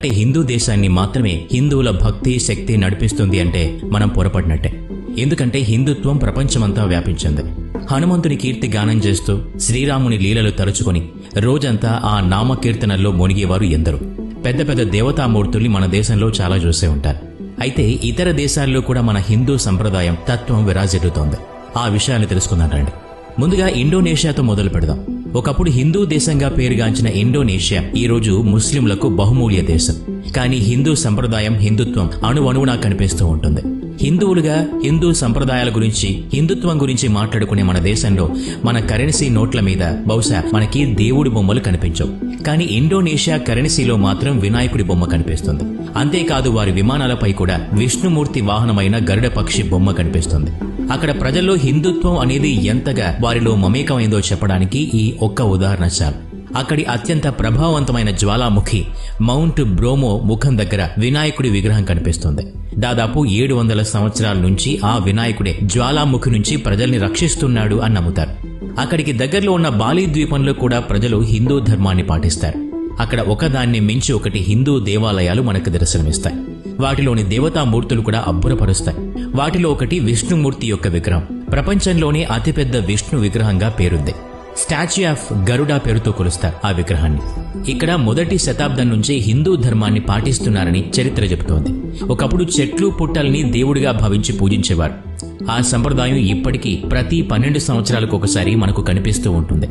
హిందూ దేశాన్ని మాత్రమే హిందువుల భక్తి శక్తి నడిపిస్తుంది అంటే మనం పొరపడినట్టే. ఎందుకంటే హిందుత్వం ప్రపంచమంతా వ్యాపించింది. హనుమంతుని కీర్తి గానం చేస్తూ శ్రీరాముని లీలలు తలుచుకొని రోజంతా ఆ నామకీర్తనల్లో మునిగేవారు ఎందరో. పెద్ద పెద్ద దేవతామూర్తుల్ని మన దేశంలో చాలా చూసే ఉంటారు. అయితే ఇతర దేశాల్లో కూడా మన హిందూ సంప్రదాయం తత్వం విరాజిల్లుతోంది. ఆ విషయాన్ని తెలుసుకుందాం రండి. ముందుగా ఇండోనేషియాతో మొదలు పెడదాం. ఒకప్పుడు హిందూ దేశంగా పేరుగాంచిన ఇండోనేషియా ఈ రోజు ముస్లింలకు బహుమూల్య దేశం. కానీ హిందూ సంప్రదాయం, హిందుత్వం అణువణువునా కనిపిస్తూ ఉంటుంది. హిందువులుగా హిందూ సంప్రదాయాల గురించి, హిందుత్వం గురించి మాట్లాడుకునే మన దేశంలో మన కరెన్సీ నోట్ల మీద బహుశా మనకి దేవుడి బొమ్మలు కనిపించవు. కానీ ఇండోనేషియా కరెన్సీలో మాత్రం వినాయకుడి బొమ్మ కనిపిస్తుంది. అంతేకాదు వారి విమానాలపై కూడా విష్ణుమూర్తి వాహనమైన గరుడ పక్షి బొమ్మ కనిపిస్తుంది. అక్కడ ప్రజల్లో హిందుత్వం అనేది ఎంతగా వారిలో మమేకమైందో చెప్పడానికి ఈ ఒక్క ఉదాహరణ చాలు. అక్కడి అత్యంత ప్రభావవంతమైన జ్వాలాముఖి మౌంట్ బ్రోమో ముఖం దగ్గర వినాయకుడి విగ్రహం కనిపిస్తుంది. దాదాపు 700 సంవత్సరాల నుంచి ఆ వినాయకుడే జ్వాలాముఖి నుంచి ప్రజల్ని రక్షిస్తున్నాడు అని నమ్ముతారు. అక్కడికి దగ్గరలో ఉన్న బాలి ద్వీపంలో కూడా ప్రజలు హిందూ ధర్మాన్ని పాటిస్తారు. అక్కడ ఒకదాన్ని మించి ఒకటి హిందూ దేవాలయాలు మనకు దర్శనమిస్తాయి. వాటిలోని దేవతామూర్తులు కూడా అబ్బురపరుస్తాయి. వాటిలో ఒకటి విష్ణుమూర్తి యొక్క విగ్రహం. ప్రపంచంలోనే అతిపెద్ద విష్ణు విగ్రహంగా పేరుంది. స్టాచ్యూ ఆఫ్ గరుడా పేరుతో కొలుస్తారు ఆ విగ్రహాన్ని. ఇక్కడ మొదటి శతాబ్దం నుంచి హిందూ ధర్మాన్ని పాటిస్తున్నారని చరిత్ర చెబుతోంది. ఒకప్పుడు చెట్లు పుట్టల్ని దేవుడిగా భావించి పూజించేవారు. ఆ సంప్రదాయం ఇప్పటికీ ప్రతి 12 సంవత్సరాలకు ఒకసారి మనకు కనిపిస్తూ ఉంటుంది.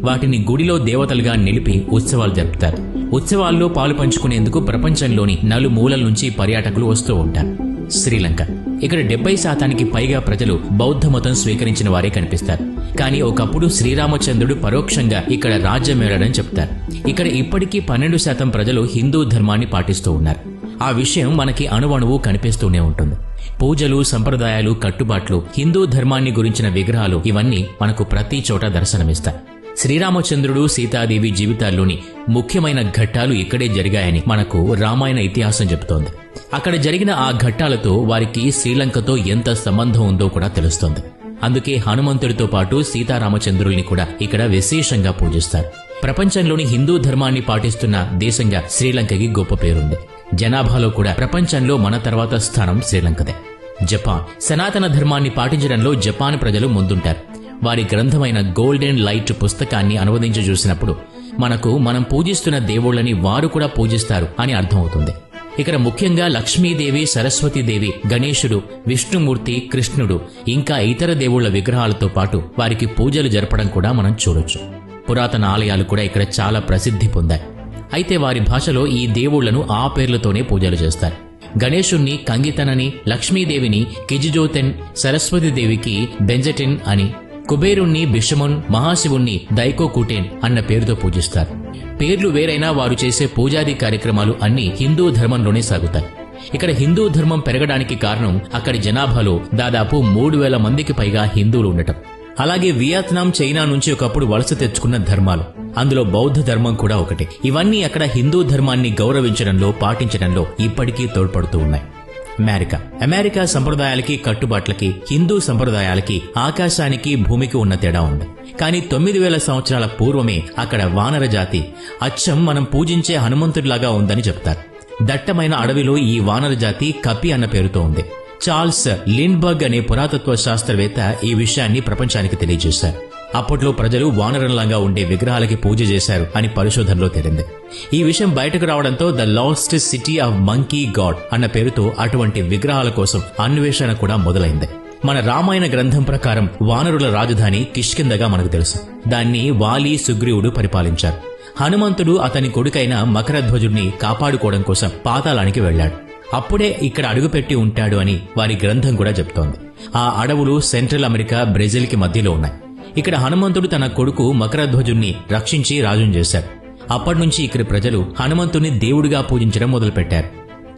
వాటిని గుడిలో దేవతలుగా నిలిపి ఉత్సవాలు జరుపుతారు. ఉత్సవాల్లో పాలు పంచుకునేందుకు ప్రపంచంలోని నలుమూలల నుంచి పర్యాటకులు వస్తూ ఉంటారు. శ్రీలంక. ఇక్కడ 70% పైగా ప్రజలు బౌద్ధ మతం స్వీకరించిన వారే కనిపిస్తారు. కానీ ఒకప్పుడు శ్రీరామచంద్రుడు పరోక్షంగా ఇక్కడ రాజ్యమేలాడని చెప్తారు. ఇక్కడ ఇప్పటికీ 12% ప్రజలు హిందూ ధర్మాన్ని పాటిస్తూ ఉన్నారు. ఆ విషయం మనకి అణువణువు కనిపిస్తూనే ఉంటుంది. పూజలు, సంప్రదాయాలు, కట్టుబాట్లు, హిందూ ధర్మాన్ని గురించిన విగ్రహాలు ఇవన్నీ మనకు ప్రతి చోట దర్శనమిస్తాయి. శ్రీరామచంద్రుడు, సీతాదేవి జీవితాల్లోని ముఖ్యమైన ఘట్టాలు ఇక్కడే జరిగాయని మనకు రామాయణ ఇతిహాసం చెబుతోంది. అక్కడ జరిగిన ఆ ఘట్టాలతో వారికి శ్రీలంకతో ఎంత సంబంధం ఉందో కూడా తెలుస్తోంది. అందుకే హనుమంతుడితో పాటు సీతారామచంద్రుల్ని కూడా ఇక్కడ విశేషంగా పూజిస్తారు. ప్రపంచంలోని హిందూ ధర్మాన్ని పాటిస్తున్న దేశంగా శ్రీలంకకి గొప్ప పేరుంది. జనాభాలో కూడా ప్రపంచంలో మన తర్వాత స్థానం శ్రీలంకదే. జపాన్. సనాతన ధర్మాన్ని పాటించడంలో జపాన్ ప్రజలు ముందుంటారు. వారి గ్రంథమైన గోల్డెన్ లైట్ పుస్తకాన్ని అనువదించి చూసినప్పుడు మనకు మనం పూజిస్తున్న దేవుళ్ళని వారు కూడా పూజిస్తారు అని అర్థమవుతుంది. ఇక్కడ ముఖ్యంగా లక్ష్మీదేవి, సరస్వతీదేవి, గణేశుడు, విష్ణుమూర్తి, కృష్ణుడు ఇంకా ఇతర దేవుళ్ల విగ్రహాలతో పాటు వారికి పూజలు జరపడం కూడా మనం చూడొచ్చు. పురాతన ఆలయాలు కూడా ఇక్కడ చాలా ప్రసిద్ధి పొందాయి. అయితే వారి భాషలో ఈ దేవుళ్లను ఆ పేర్లతోనే పూజలు చేస్తారు. గణేశుణ్ణి కంగితనని, లక్ష్మీదేవిని కిజిజోతెన్, సరస్వతీదేవికి బెంజటిన్ అని, కుబేరుణ్ణి బిషమున్, మహాశివుణ్ణి దైకోకూటేన్ అన్న పేరుతో పూజిస్తారు. పేర్లు వేరైనా వారు చేసే పూజాది కార్యక్రమాలు అన్నీ హిందూ ధర్మంలోనే సాగుతాయి. ఇక్కడ హిందూ ధర్మం పెరగడానికి కారణం అక్కడి జనాభాలో దాదాపు 3,000 మందికి పైగా హిందువులు ఉండటం. అలాగే వియత్నాం, చైనా నుంచి ఒకప్పుడు వలస తెచ్చుకున్న ధర్మాలు, అందులో బౌద్ధ ధర్మం కూడా ఒకటి. ఇవన్నీ అక్కడ హిందూ ధర్మాన్ని గౌరవించడంలో, పాటించడంలో ఇప్పటికీ తోడ్పడుతూ ఉన్నాయి. అమెరికా సంప్రదాయాలకి, కట్టుబాట్లకి, హిందూ సంప్రదాయాలకి ఆకాశానికి భూమికి ఉన్న తేడా ఉంది. కానీ 9,000 సంవత్సరాల పూర్వమే అక్కడ వానర జాతి అచ్చం మనం పూజించే హనుమంతుడిలాగా ఉందని చెప్తారు. దట్టమైన అడవిలో ఈ వానర జాతి కపి అన్న పేరుతో ఉంది. చార్ల్స్ లిండ్బర్గ్ అనే పురాతత్వ శాస్త్రవేత్త ఈ విషయాన్ని ప్రపంచానికి తెలియజేశారు. అప్పట్లో ప్రజలు వానరంలాగా ఉండే విగ్రహాలకి పూజ చేశారు అని పరిశోధనలో తేలింది. ఈ విషయం బయటకు రావడంతో the last city of monkey God అన్న పేరుతో అటువంటి విగ్రహాల కోసం అన్వేషణ కూడా మొదలైంది. మన రామాయణ గ్రంథం ప్రకారం వానరుల రాజధాని కిష్కింధగా మనకు తెలుసు. దాన్ని వాలి, సుగ్రీవుడు పరిపాలించారు. హనుమంతుడు అతని కొడుకైన మకరధ్వజుడిని కాపాడుకోవడం కోసం పాతాళానికి వెళ్లాడు. అప్పుడే ఇక్కడ అడుగుపెట్టి ఉంటాడు అని వారి గ్రంథం కూడా చెప్తోంది. ఆ అడవులు సెంట్రల్ అమెరికా, బ్రెజిల్కి మధ్యలో ఉన్నాయి. ఇక్కడ హనుమంతుడు తన కొడుకు మకరధ్వజుణ్ణి రక్షించి రాజును చేశాడు. అప్పటినుంచి ఇక్కడి ప్రజలు హనుమంతుని దేవుడిగా పూజించడం మొదలుపెట్టారు.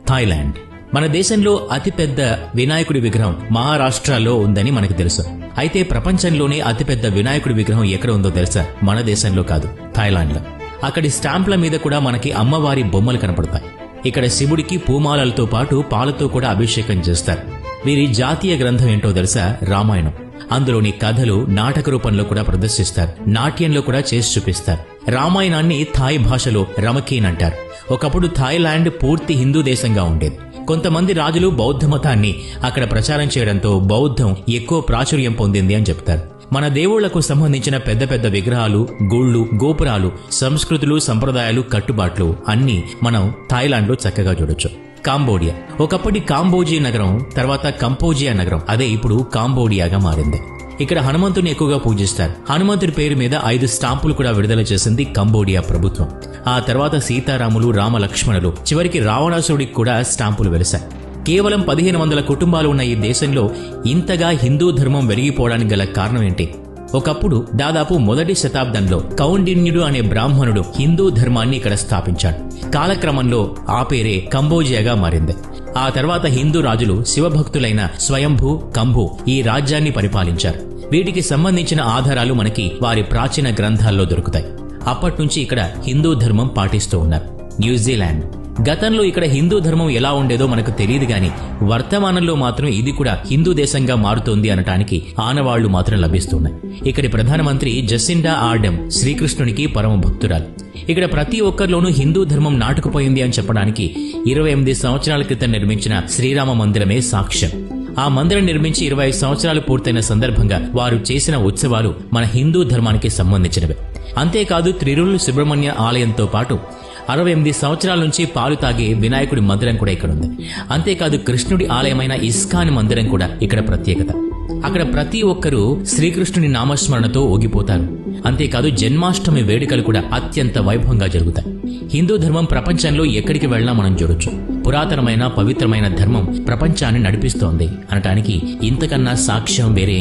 థాయిలాండ్. మన దేశంలో అతిపెద్ద వినాయకుడి విగ్రహం మహారాష్ట్రలో ఉందని మనకు తెలుసు. అయితే ప్రపంచంలోనే అతిపెద్ద వినాయకుడి విగ్రహం ఎక్కడ ఉందో తెలుసా? మన దేశంలో కాదు, థాయిలాండ్లో. అక్కడి స్టాంప్ల మీద కూడా మనకి అమ్మవారి బొమ్మలు కనపడతాయి. ఇక్కడ శివుడికి పూమాలలతో పాటు పాలతో కూడా అభిషేకం చేస్తారు. వీరి జాతీయ గ్రంథం ఏంటో తెలుసా? రామాయణం. అందులోని కథలు నాటక రూపంలో కూడా ప్రదర్శిస్తారు. నాట్యంలో కూడా చేసి చూపిస్తారు. రామాయణాన్ని థాయ్ భాషలో రమకీన్ అంటారు. ఒకప్పుడు థాయిలాండ్ పూర్తి హిందూ దేశంగా ఉండేది. కొంతమంది రాజులు బౌద్ధ మతాన్ని అక్కడ ప్రచారం చేయడంతో బౌద్ధం ఎక్కువ ప్రాచుర్యం పొందింది అని చెప్తారు. మన దేవుళ్లకు సంబంధించిన పెద్ద పెద్ద విగ్రహాలు, గుళ్ళు, గోపురాలు, సంస్కృతులు, సంప్రదాయాలు, కట్టుబాట్లు అన్నీ మనం థాయిలాండ్లో చక్కగా చూడొచ్చు. కాంబోడియా ఒకప్పటి కాంబోజీ నగరం తర్వాత కంపోజియా నగరం, అదే ఇప్పుడు కాంబోడియాగా మారింది. ఇక్కడ హనుమంతుని ఎక్కువగా పూజిస్తారు. హనుమంతుడి పేరు మీద 5 స్టాంపులు కూడా విడుదల చేసింది కంబోడియా ప్రభుత్వం. ఆ తర్వాత సీతారాములు, రామలక్ష్మణులు, చివరికి రావణాసురుడికి కూడా స్టాంపులు వెలిశాయి. కేవలం 1500 కుటుంబాలు ఉన్న ఈ దేశంలో ఇంతగా హిందూ ధర్మం వెలిగిపోవడానికి గల కారణం ఏంటి? ఒకప్పుడు దాదాపు మొదటి శతాబ్దంలో కౌండిన్యుడు అనే బ్రాహ్మణుడు హిందూ ధర్మాన్ని ఇక్కడ స్థాపించాడు. కాలక్రమంలో ఆ పేరే కంబోజియాగా మారింది. ఆ తర్వాత హిందూ రాజులు శివభక్తులైన స్వయంభూ, కంభు ఈ రాజ్యాన్ని పరిపాలించారు. వీటికి సంబంధించిన ఆధారాలు మనకి వారి ప్రాచీన గ్రంథాల్లో దొరుకుతాయి. అప్పట్నుంచి ఇక్కడ హిందూ ధర్మం పాటిస్తూ ఉన్నారు. న్యూజిలాండ్ గతంలో ఇక్కడ హిందూ ధర్మం ఎలా ఉండేదో మనకు తెలియదు గాని వర్తమానంలో మాత్రం ఇది కూడా హిందూ దేశంగా మారుతోంది అనటానికి ఆనవాళ్లు మాత్రం లభిస్తున్నాయి. ఇక్కడి ప్రధానమంత్రి జసిండా ఆర్డెన్ శ్రీకృష్ణునికి పరమ భక్తురాలు. ఇక్కడ ప్రతి ఒక్కరిలోనూ హిందూ ధర్మం నాటుకుపోయింది అని చెప్పడానికి 28 సంవత్సరాల క్రితం నిర్మించిన శ్రీరామ మందిరమే సాక్ష్యం. ఆ మందిరం నిర్మించి 25 సంవత్సరాలు పూర్తయిన సందర్భంగా వారు చేసిన ఉత్సవాలు మన హిందూ ధర్మానికి సంబంధించినవి. అంతేకాదు త్రిరుల్ సుబ్రహ్మణ్య ఆలయంతో పాటు 68 సంవత్సరాల నుంచి పాలు తాగే వినాయకుడి మందిరం కూడా ఇక్కడ ఉంది. అంతేకాదు కృష్ణుడి ఆలయమైన ఇస్కాన్ మందిరం కూడా ఇక్కడ ప్రత్యేకత. అక్కడ ప్రతి ఒక్కరూ శ్రీకృష్ణుని నామస్మరణతో ఊగిపోతారు. అంతేకాదు జన్మాష్టమి వేడుకలు కూడా అత్యంత వైభవంగా జరుగుతాయి. హిందూ ధర్మం ప్రపంచంలో ఎక్కడికి వెళ్ళినా మనం చూడొచ్చు. పురాతనమైన పవిత్రమైన ధర్మం ప్రపంచాన్ని నడిపిస్తోంది అనటానికి ఇంతకన్నా సాక్ష్యం వేరే